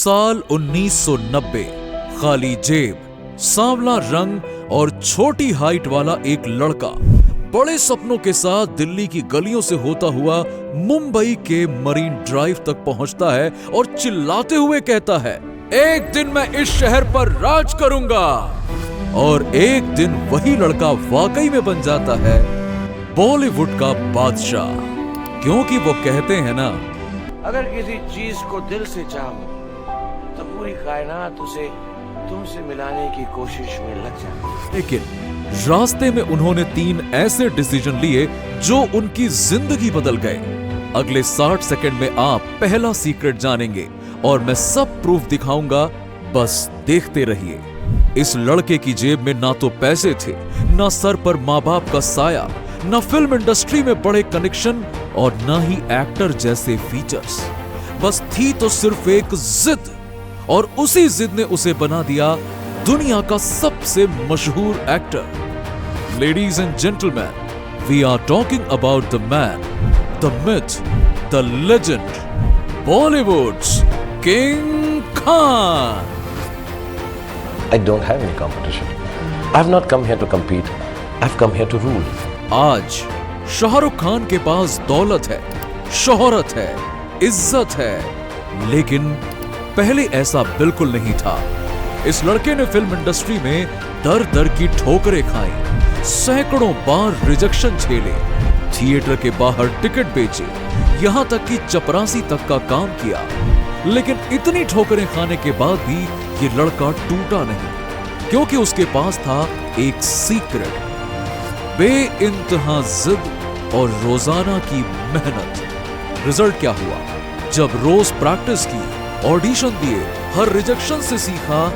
साल 1990। खाली जेब, सांवला रंग और छोटी हाइट वाला एक लड़का बड़े सपनों के साथ दिल्ली की गलियों से होता हुआ मुंबई के मरीन ड्राइव तक पहुंचता है और चिल्लाते हुए कहता है, एक दिन मैं इस शहर पर राज करूंगा। और एक दिन वही लड़का वाकई में बन जाता है बॉलीवुड का बादशाह। क्योंकि वो कहते हैं ना, अगर किसी चीज को दिल से चाहो तो पूरी कायनात उसे तुमसे मिलाने की कोशिश में लग जाती है। लेकिन रास्ते में उन्होंने 3 ऐसे डिसीजन लिए जो उनकी जिंदगी बदल गए। अगले 60 सेकंड में आप पहला सीक्रेट जानेंगे और मैं सब प्रूफ दिखाऊंगा, बस देखते रहिए। इस लड़के की जेब में ना तो पैसे थे, ना सर पर माँ बाप का साया, ना फिल्म इंडस्ट्री में बड़े कनेक्शन और ना ही एक्टर जैसे फीचर्स। बस थी तो सिर्फ एक जिद, और उसी जिद ने उसे बना दिया दुनिया का सबसे मशहूर actor. Ladies and gentleman, we are talking about the man, the myth, the legend, Bollywood's king Khan. I don't have any competition. I've not come here to compete. I've come here to rule. आज शाहरुख खान के पास दौलत है, शोहरत है, इज्जत है, लेकिन पहले ऐसा बिल्कुल नहीं था। इस लड़के ने फिल्म इंडस्ट्री में दर दर की ठोकरें खाई, सैकड़ों बार रिजेक्शन झेले, थिएटर के बाहर टिकट बेचे, यहां तक कि चपरासी तक का काम किया। लेकिन इतनी ठोकरें खाने के बाद भी ये लड़का टूटा नहीं, क्योंकि उसके पास था एक सीक्रेट, बेइंतहा जिद और रोजाना की मेहनत। रिजल्ट क्या हुआ? जब रोज प्रैक्टिस की, ऑडिशन दिए, हर रिजेक्शन से सीखा,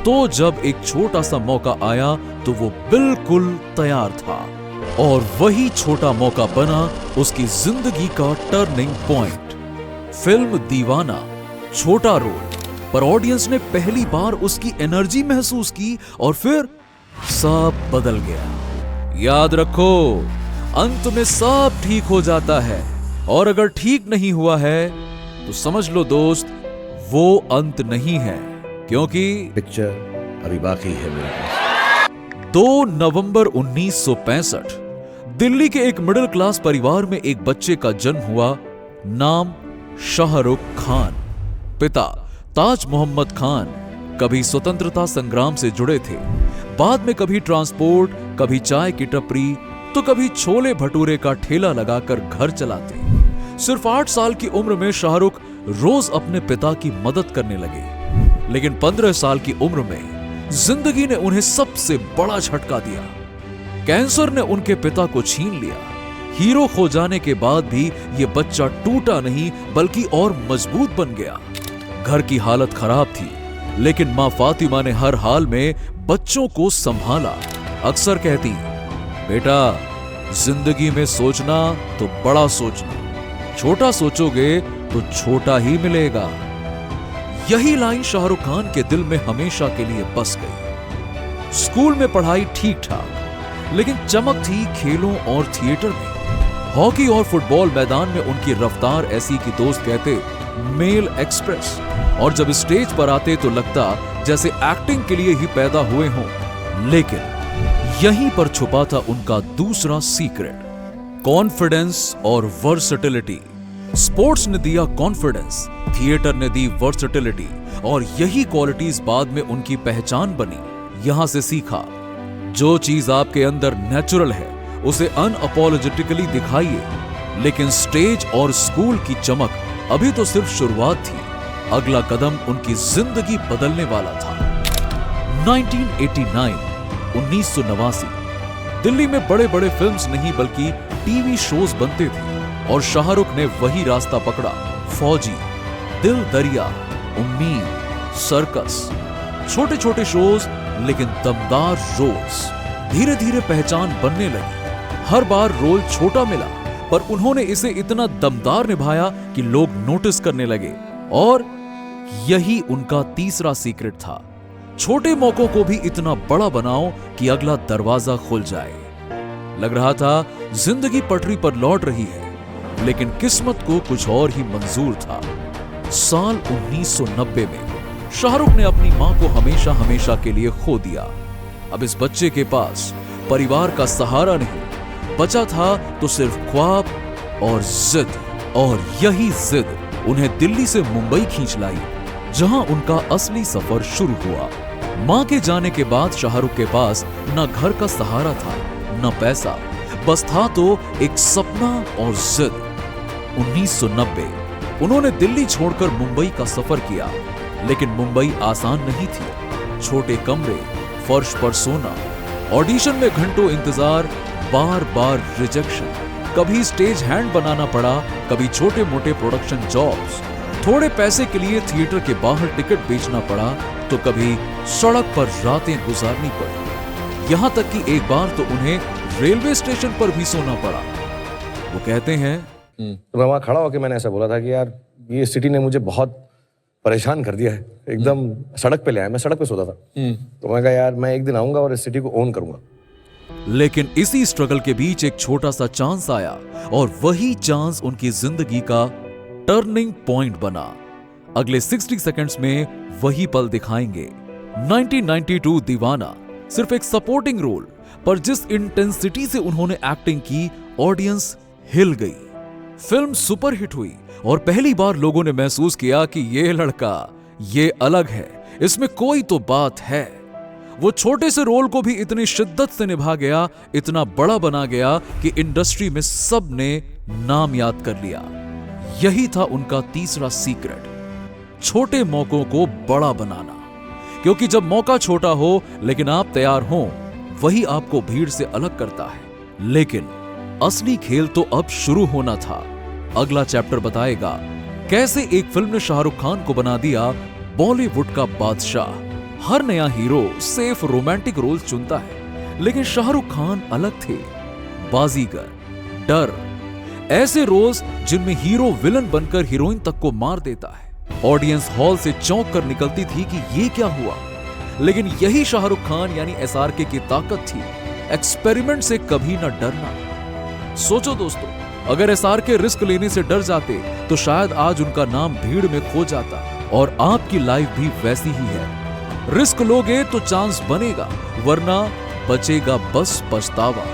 तो जब एक छोटा सा मौका आया तो वो बिल्कुल तैयार था। और वही छोटा मौका बना उसकी जिंदगी का टर्निंग पॉइंट। फिल्म दीवाना, छोटा रोल, पर ऑडियंस ने पहली बार उसकी एनर्जी महसूस की और फिर सब बदल गया। याद रखो, अंत में सब ठीक हो जाता है, और अगर ठीक नहीं हुआ है तो समझ लो दोस्त, वो अंत नहीं है, क्योंकि पिक्चर अभी बाकी है मेरे पास। 2 नवंबर 1965 दिल्ली के एक मिडिल क्लास परिवार में एक बच्चे का जन्म हुआ। नाम शाहरुख खान। पिता ताज मोहम्मद खान कभी स्वतंत्रता संग्राम से जुड़े थे, बाद में कभी ट्रांसपोर्ट, कभी चाय की टपरी, तो कभी छोले भटूरे का ठेला लगाकर घर चलाते। सिर्फ 8 साल की उम्र में शाहरुख रोज अपने पिता की मदद करने लगे, लेकिन 15 साल की उम्र में जिंदगी ने उन्हें सबसे बड़ा झटका दिया। कैंसर ने उनके पिता को छीन लिया। हीरो खो जाने के बाद भी ये बच्चा टूटा नहीं, बल्कि और मजबूत बन गया। घर की हालत खराब थी, लेकिन मां फातिमा ने हर हाल में बच्चों को संभाला। अक्सर कहती, बेटा जिंदगी में सोचना तो बड़ा सोचना, छोटा सोचोगे तो छोटा ही मिलेगा। यही लाइन शाहरुख खान के दिल में हमेशा के लिए बस गई। स्कूल में पढ़ाई ठीक ठाक, लेकिन चमक थी खेलों और थिएटर में। हॉकी और फुटबॉल मैदान में उनकी रफ्तार ऐसी कि दोस्त कहते मेल एक्सप्रेस, और जब स्टेज पर आते तो लगता जैसे एक्टिंग के लिए ही पैदा हुए हों। लेकिन यहीं पर छुपा था उनका दूसरा सीक्रेट, कॉन्फिडेंस और वर्सेटिलिटी। स्पोर्ट्स ने दिया कॉन्फिडेंस, थिएटर ने दी वर्सेटिलिटी, और यही क्वालिटीज बाद में उनकी पहचान बनी। यहां से सीखा, जो चीज आपके अंदर नेचुरल है उसे अनअपॉलोजेटिकली दिखाइए। लेकिन स्टेज और स्कूल की चमक अभी तो सिर्फ शुरुआत थी, अगला कदम उनकी जिंदगी बदलने वाला था। 1989 दिल्ली में बड़े बड़े फिल्म्स नहीं बल्कि टीवी शोज बनते थे, और शाहरुख ने वही रास्ता पकड़ा। फौजी, दिल दरिया, उम्मीद, सर्कस, छोटे छोटे शोज लेकिन दमदार रोल्स। धीरे धीरे पहचान बनने लगी। हर बार रोल छोटा मिला, पर उन्होंने इसे इतना दमदार निभाया कि लोग नोटिस करने लगे। और यही उनका तीसरा सीक्रेट था, छोटे मौकों को भी इतना बड़ा बनाओ कि अगला दरवाजा खुल जाए। लग रहा था जिंदगी पटरी पर लौट रही है, लेकिन किस्मत को कुछ और ही मंजूर था। साल 1990 में शाहरुख ने अपनी मां को हमेशा हमेशा के लिए खो दिया। अब इस बच्चे के पास परिवार का सहारा नहीं बचा था तो सिर्फ ख्वाब और जिद, और यही जिद उन्हें दिल्ली से मुंबई खींच लाई, जहां उनका असली सफर शुरू हुआ। मां के जाने के बाद शाहरुख के पास न घर का सहारा था न पैसा, बस था तो एक सपना और जिद। 1990 उन्होंने दिल्ली छोड़कर मुंबई का सफर किया, लेकिन मुंबई आसान नहीं थी। छोटे कमरे, फर्श पर सोना, ऑडिशन में घंटों इंतजार, बार बार रिजेक्शन, कभी स्टेज हैंड बनाना पड़ा, कभी छोटे मोटे प्रोडक्शन जॉब्स, थोड़े पैसे के लिए थिएटर के बाहर टिकट बेचना पड़ा, तो कभी सड़क पर रातें गुजारनी पड़ी। यहां तक कि एक बार तो उन्हें रेलवे स्टेशन पर भी सोना पड़ा। वो कहते हैं, तो मैं वहां खड़ा होकर मैंने ऐसा बोला था कि यार ये सिटी ने मुझे बहुत परेशान कर दिया है, एकदम सड़क पे ले आया। मैं सड़क पे सोता था, तो मैं कहा यार मैं एक दिन आऊंगा और इस सिटी को ओन करूंगा। लेकिन इसी स्ट्रगल के बीच एक छोटा सा चांस आया, और वही चांस उनकी जिंदगी का टर्निंग पॉइंट बना। अगले 60 सेकंड्स में वही पल दिखाएंगे। 1992 दीवाना सिर्फ एक सपोर्टिंग रोल, पर जिस इंटेंसिटी से उन्होंने एक्टिंग की, ऑडियंस हिल गई। फिल्म सुपरहिट हुई और पहली बार लोगों ने महसूस किया कि ये लड़का, ये अलग है, इसमें कोई तो बात है। वो छोटे से रोल को भी इतनी शिद्दत से निभा गया, इतना बड़ा बना गया कि इंडस्ट्री में सब ने नाम याद कर लिया। यही था उनका तीसरा सीक्रेट, छोटे मौकों को बड़ा बनाना। क्योंकि जब मौका छोटा हो लेकिन आप तैयार हो, वही आपको भीड़ से अलग करता है। लेकिन असली खेल तो अब शुरू होना था। अगला चैप्टर बताएगा कैसे एक फिल्म ने शाहरुख खान को बना दिया बॉलीवुड का बादशाह। हर नया हीरो सिर्फ रोमांटिक रोल चुनता है, लेकिन शाहरुख खान अलग थे। बाजीगर, डर, ऐसे रोल्स जिनमें हीरो विलन बनकर हीरोइन तक को मार देता है। ऑडियंस हॉल से चौंक कर निकलती थी कि ये क्या हुआ। लेकिन यही शाहरुख खान यानी एसआरके की ताकत थी, एक्सपेरिमेंट से कभी न डरना। सोचो दोस्तों, अगर एसआरके रिस्क लेने से डर जाते तो शायद आज उनका नाम भीड़ में खो जाता, और आपकी लाइफ भी वैसी ही है। रिस्क लोगे तो चांस बनेगा, वरना बचेगा बस पछतावा।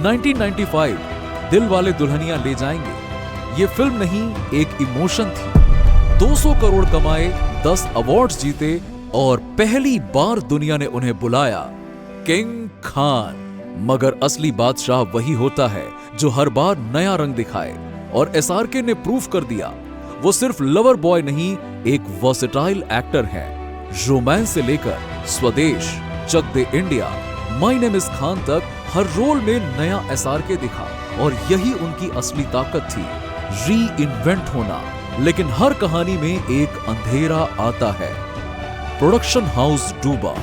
1995 दिल वाले दुल्हनिया ले जाएंगे, ये फिल्म नहीं एक इमोशन थी। 200 करोड़ कमाए, 10 अवार्ड्स जीते, और पहली बार दुनिया ने उन्हें बुलाया किंग खान। मगर असली बादशाह वही होता है जो हर बार नया रंग दिखाए, और एसआरके ने प्रूफ कर दिया वो सिर्फ लवर बॉय नहीं, एक वर्सेटाइल एक्टर है। रोमांस से लेकर Swades, Chak De India, My Name Is Khan तक हर रोल में नया एसआरके दिखा, और यही उनकी असली ताकत थी, री इन्वेंट होना। लेकिन हर कहानी में एक अंधेरा आता है। प्रोडक्शन हाउस डूबा,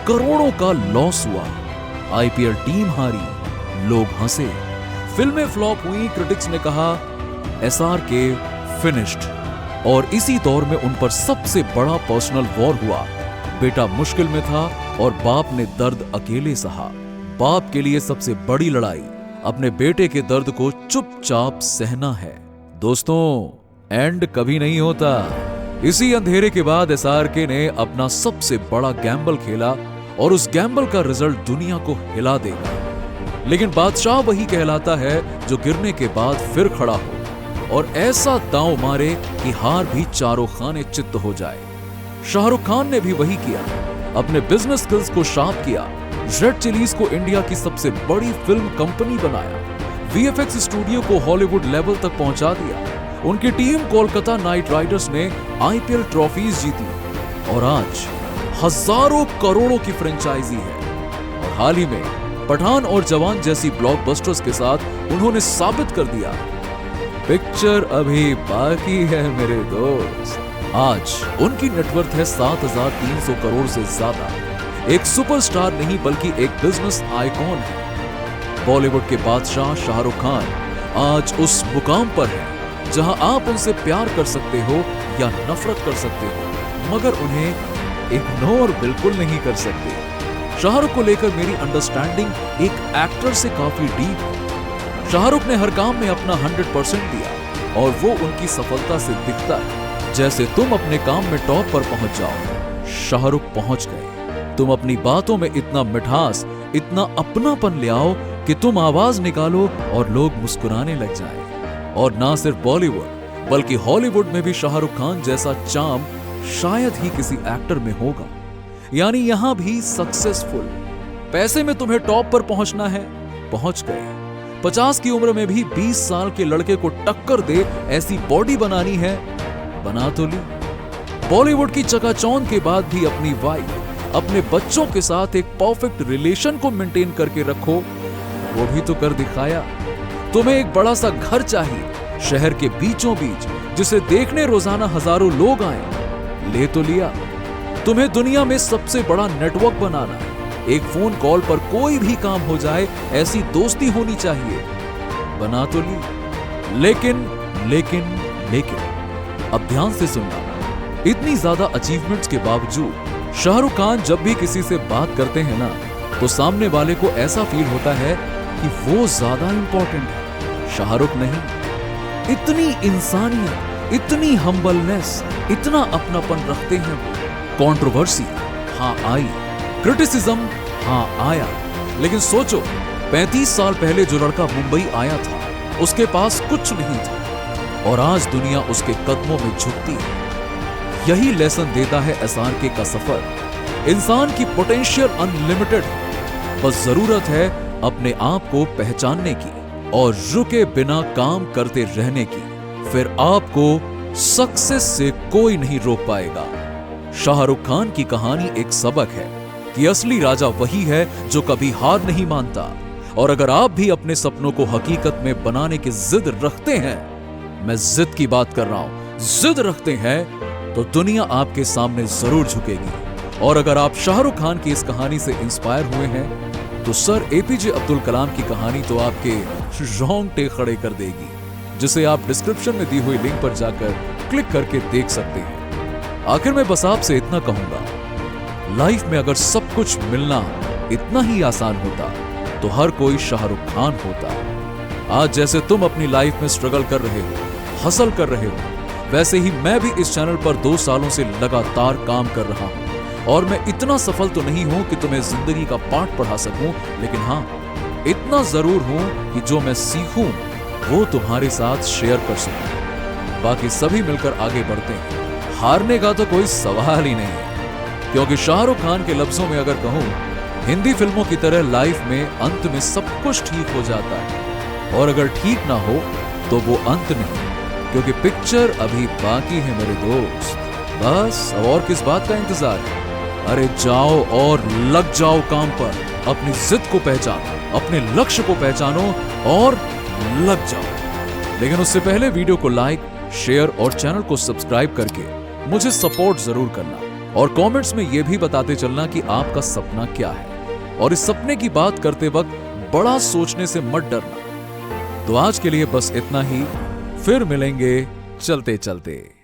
करोड़ों का लॉस हुआ, आईपीएल टीम हारी, लोग हंसे, फिल्में फ्लॉप हुई, क्रिटिक्स ने कहा एसआरके फिनिश्ड। और इसी दौर में उन पर सबसे बड़ा पर्सनल वॉर हुआ। बेटा मुश्किल में था और बाप ने दर्द अकेले सहा। बाप के लिए सबसे बड़ी लड़ाई अपने बेटे के दर्द को चुपचाप सहना है। दोस्तों, एंड कभी नहीं होता। इसी अंधेरे के बाद एसआरके ने अपना सबसे बड़ा गैम्बल खेला, और उस गैम्बल का रिजल्ट दुनिया को हिला देगा। लेकिन बादशाह वही कहलाता है जो गिरने के बाद फिर खड़ा हो, और ऐसा दांव मारे कि हार भी चारों खाने चित्त हो जाए। शाहरुख खान ने भी वही किया, अपने बिजनेस स्किल्स को शार्प किया, रेड चिलीज को इंडिया की सबसे बड़ी फिल्म कंपनी बनाया, वीएफएक्स स्टूडियो को हॉलीवुड लेवल तक पहुंचा दिया। उनकी टीम कोलकाता नाइट राइडर्स ने आईपीएल ट्रॉफीज जीती, और आज हजारों करोड़ों की फ्रेंचाइजी है। और हाल ही में पठान और जवान जैसी ब्लॉकबस्टर्स के साथ उन्होंने साबित कर दिया पिक्चर अभी बाकी है मेरे दोस्त। आज उनकी नेटवर्थ है 7,300 करोड़ से ज्यादा। एक सुपरस्टार नहीं बल्कि एक बिजनेस आइकॉन है। बॉलीवुड के बादशाह शाहरुख खान आज उस मुकाम पर है जहां आप उनसे प्यार कर सकते हो या नफरत कर सकते हो, मगर उन्हें इग्नोर बिल्कुल नहीं कर सकते। शाहरुख को लेकर मेरी अंडरस्टैंडिंग एक एक्टर से काफी डीप है। शाहरुख ने हर काम में अपना 100% दिया और वो उनकी सफलता से दिखता है। जैसे तुम अपने काम में टॉप पर पहुंच जाओ। शाहरुख पहुंच गए। तुम अपनी बातों में इतना मिठास, इतना अपनापन ले आओ कि तुम आवाज निकालो और लोग मुस्कुराने लग जाएं। और ना सिर्फ बॉलीवुड बल्कि हॉलीवुड में भी शाहरुख खान जैसा चार्म शायद ही किसी एक्टर में होगा। यानी यहां भी सक्सेसफुल। पैसे में तुम्हें टॉप पर पहुंचना है, पहुंच गए। 50 की उम्र में भी 20 साल के लड़के को टक्कर दे ऐसी बॉडी बनानी है, बना तो ली। बॉलीवुड की चकाचौंध के बाद भी अपनी वाइफ, अपने बच्चों के साथ एक परफेक्ट रिलेशन को मेंटेन करके रखो, वो भी तो कर दिखाया। तुम्हें एक बड़ा सा घर चाहिए, शहर के बीचों बीच, जिसे देखने रोजाना हजारों लोग आए, ले तो लिया। तुम्हें दुनिया में सबसे बड़ा नेटवर्क बनाना है, एक फोन कॉल पर कोई भी काम हो जाए ऐसी दोस्ती होनी चाहिए, बना तो ली। लेकिन अब ध्यान से सुनना, इतनी ज्यादा अचीवमेंट्स के बावजूद शाहरुख खान जब भी किसी से बात करते हैं ना, तो सामने वाले को ऐसा फील होता है कि वो ज्यादा इंपॉर्टेंट है, शाहरुख नहीं। इतनी इंसानियत, इतनी हम्बलनेस, इतना अपनापन रखते हैं वो। कंट्रोवर्सी हाँ आई, क्रिटिसिज्म हाँ आया, लेकिन सोचो 35 साल पहले जो लड़का मुंबई आया था, उसके पास कुछ नहीं था और आज दुनिया उसके कदमों में झुकती है। यही लेसन देता है SRK का सफर। इंसान की पोटेंशियल अनलिमिटेड है, बस जरूरत है अपने आप को पहचानने की और रुके बिना काम करते रहने की, फिर आपको सक्सेस से कोई नहीं रोक पाएगा। शाहरुख खान की कहानी एक सबक है कि असली राजा वही है जो कभी हार नहीं मानता। और अगर आप भी अपने सपनों को हकीकत में बनाने की जिद रखते हैं, मैं जिद की बात कर रहा हूं, जिद रखते हैं, तो दुनिया आपके सामने जरूर झुकेगी। और अगर आप शाहरुख खान की इस कहानी से इंस्पायर हुए हैं, तो सर APJ अब्दुल कलाम की कहानी तो आपके रोंगटे खड़े कर देगी, जिसे आप डिस्क्रिप्शन में दी हुई लिंक पर जाकर क्लिक करके देख सकते हैं। आखिर में बस आपसे इतना कहूंगा, लाइफ में अगर सब कुछ मिलना इतना ही आसान होता तो हर कोई शाहरुख खान होता। आज जैसे तुम अपनी लाइफ में स्ट्रगल कर रहे हो, हसल कर रहे हो, वैसे ही मैं भी इस चैनल पर 2 सालों से लगातार काम कर रहा हूं। और मैं इतना सफल तो नहीं हूं कि तुम्हें जिंदगी का पाठ पढ़ा सकूं, लेकिन हां, इतना जरूर हूं कि जो मैं सीखूं वो तुम्हारे साथ शेयर कर सकूं। बाकी सभी मिलकर आगे बढ़ते हैं, हारने का तो कोई सवाल ही नहीं है। क्योंकि शाहरुख खान के लफ्जों में अगर कहूं, हिंदी फिल्मों की तरह लाइफ में अंत में सब कुछ ठीक हो जाता है, और अगर ठीक ना हो तो वो अंत नहीं, क्योंकि पिक्चर अभी बाकी है मेरे दोस्त। बस अब और किस बात का इंतजार है? अरे जाओ और लग जाओ काम पर, अपनी जिद को पहचानो, अपने लक्ष्य को पहचानो और लग जाओ। लेकिन उससे पहले वीडियो को लाइक, शेयर और चैनल को सब्सक्राइब करके मुझे सपोर्ट जरूर करना, और कमेंट्स में यह भी बताते चलना कि आपका सपना क्या है, और इस सपने की बात करते वक्त बड़ा सोचने से मत डरना। तो आज के लिए बस इतना ही, फिर मिलेंगे चलते चलते।